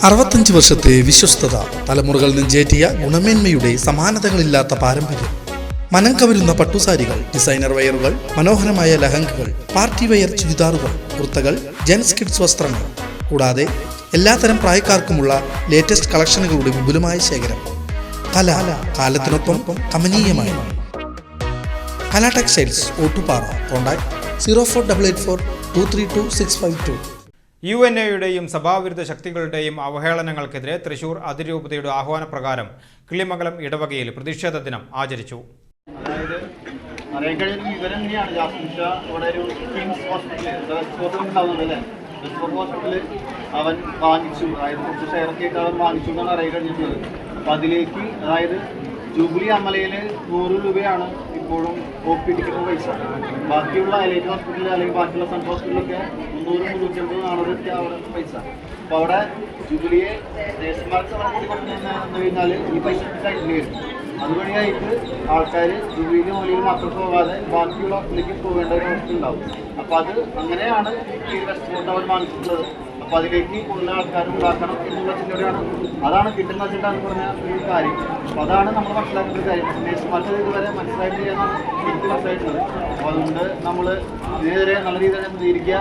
65 വർഷത്തെ വിശ്വസ്തത, തലമുറകൾ നെഞ്ചേറ്റിയ ഗുണമേന്മയുടെ സമാനതകളില്ലാത്ത പാരമ്പര്യം. മനം കവരുന്ന പട്ടുസാരികൾ, ഡിസൈനർ വെയറുകൾ, മനോഹരമായ ലഹങ്കകൾ, പാർട്ടി വെയർ ചുരിദാറുകൾ, കുർത്തകൾ, ജെൻസ് കിഡ്സ് വസ്ത്രങ്ങൾ, കൂടാതെ എല്ലാത്തരം പ്രായക്കാർക്കുമുള്ള ലേറ്റസ്റ്റ് കളക്ഷനുകളുടെ വിപുലമായ ശേഖരം. കല കാലത്തിനൊപ്പം കമനീയമായി. കല ടെക്സ്റ്റൈൽസ്, ഓട്ടുപാറ. കോൺടാക്ട് 04884232 UNAയുടെയും സഭാവിരുദ്ധ ശക്തികളുടെയും അവഹേളനങ്ങൾക്കെതിരെ തൃശൂർ അതിരൂപതയുടെ ആഹ്വാനപ്രകാരം കിള്ളിമംഗലം ഇടവകയിൽ പ്രതിഷേധ ദിനം ആചരിച്ചു. അവൻ വാങ്ങിച്ചു, അതായത് കുറച്ച് ഷെയറൊക്കെ അവൻ വാങ്ങിച്ചു എന്നാണ് അറിയാൻ കഴിഞ്ഞിട്ടുള്ളത്. അപ്പം അതിലേക്ക്, അതായത് ജൂബിലി അമലയിൽ 100 രൂപയാണ് ഇപ്പോഴും OP ടിക്കറ്റ് പൈസ. ബാക്കിയുള്ള എലൈറ്റ് ഹോസ്പിറ്റലിൽ അല്ലെങ്കിൽ ബാക്കിയുള്ള സെൻട്രൽ ഹോസ്പിറ്റലിലൊക്കെ 300-350 അവിടെ പൈസ. അപ്പോൾ അവിടെ ജൂബിലിയെ നേഴ്സുമാർക്ക് കൂടി കൊടുക്കുന്നതെന്ന് കഴിഞ്ഞാൽ ഈ പൈസ കയ്യിൽ വരും. അതുവഴിയായിട്ട് ആൾക്കാർ ജൂബിലി മൂലയിൽ മാത്രം പോകാതെ ബാക്കിയുള്ള ഹോസ്പിറ്റലിലേക്ക് പോകേണ്ട ഒരു അവസ്ഥ ഉണ്ടാവും. അപ്പോൾ അത് അങ്ങനെയാണ് ഈ റെസ്റ്റോറൻറ്റ് അവർ വാങ്ങിച്ചിട്ടുള്ളത്. അപ്പോൾ അതിലേക്ക് കൂടുതൽ ആൾക്കാർ ഉണ്ടാക്കണം എന്നുള്ള ചിന്തയോടെയാണ്, അതാണ് കിട്ടുന്ന ചിന്താന്ന് പറഞ്ഞ ഒരു കാര്യം. അപ്പോൾ അതാണ് നമ്മൾ മനസ്സിലാക്കേണ്ട ഒരു കാര്യം. നേഴ്സുമാർക്ക് ഇതുവരെ മനസ്സിലായിട്ടില്ലെന്നാണ് എനിക്ക് മനസ്സിലായിട്ടുള്ളത്. അപ്പോൾ അതുകൊണ്ട് നമ്മൾ ഇതിനെതിരെ നല്ല രീതിയിൽ പ്രതികരിക്കുക,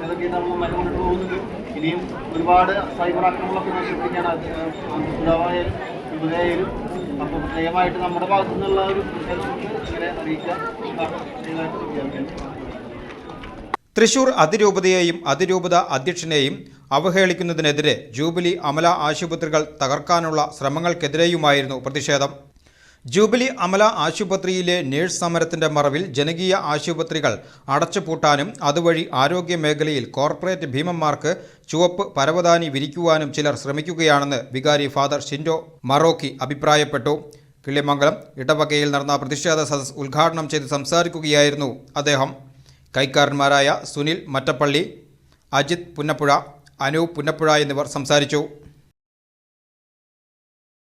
ഇതൊക്കെ നമ്മൾ മുന്നോട്ട് പോകുന്നുണ്ട്. ഇനിയും ഒരുപാട് സൈബർ ആക്രമണങ്ങളൊക്കെ നശിപ്പിക്കാണ് പിതാവായാലും യുവതയായാലും. അപ്പോൾ പ്രത്യേകമായിട്ട് നമ്മുടെ ഭാഗത്തു നിന്നുള്ള ഒരു നമുക്ക് ഇങ്ങനെ അറിയിക്കാം. തൃശൂർ അതിരൂപതയെയും അതിരൂപത അധ്യക്ഷനെയും അവഹേളിക്കുന്നതിനെതിരെ ജൂബിലി അമല ആശുപത്രികൾ തകർക്കാനുള്ള ശ്രമങ്ങൾക്കെതിരെയുമായിരുന്നു പ്രതിഷേധം. ജൂബിലി അമല ആശുപത്രിയിലെ നേഴ്സ് സമരത്തിന്റെ മറവിൽ ജനകീയ ആശുപത്രികൾ അടച്ചുപൂട്ടാനും അതുവഴി ആരോഗ്യ മേഖലയിൽ കോർപ്പറേറ്റ് ഭീമന്മാർക്ക് ചുവപ്പ് പരവതാനി വിരിക്കുവാനും ചിലർ ശ്രമിക്കുകയാണെന്ന് വികാരി ഫാദർ ഷിൻഡോ മറോക്കി അഭിപ്രായപ്പെട്ടു. കിള്ളിമംഗലം ഇടവകയിൽ നടന്ന പ്രതിഷേധ സദസ്സ് ഉദ്ഘാടനം ചെയ്ത് സംസാരിക്കുകയായിരുന്നു അദ്ദേഹം. കൈക്കാരന്മാരായ സുനിൽ മറ്റപ്പള്ളി, അജിത് പുന്നപ്പുഴ, അനൂപ് പുന്നപ്പുഴ എന്നിവർ സംസാരിച്ചു.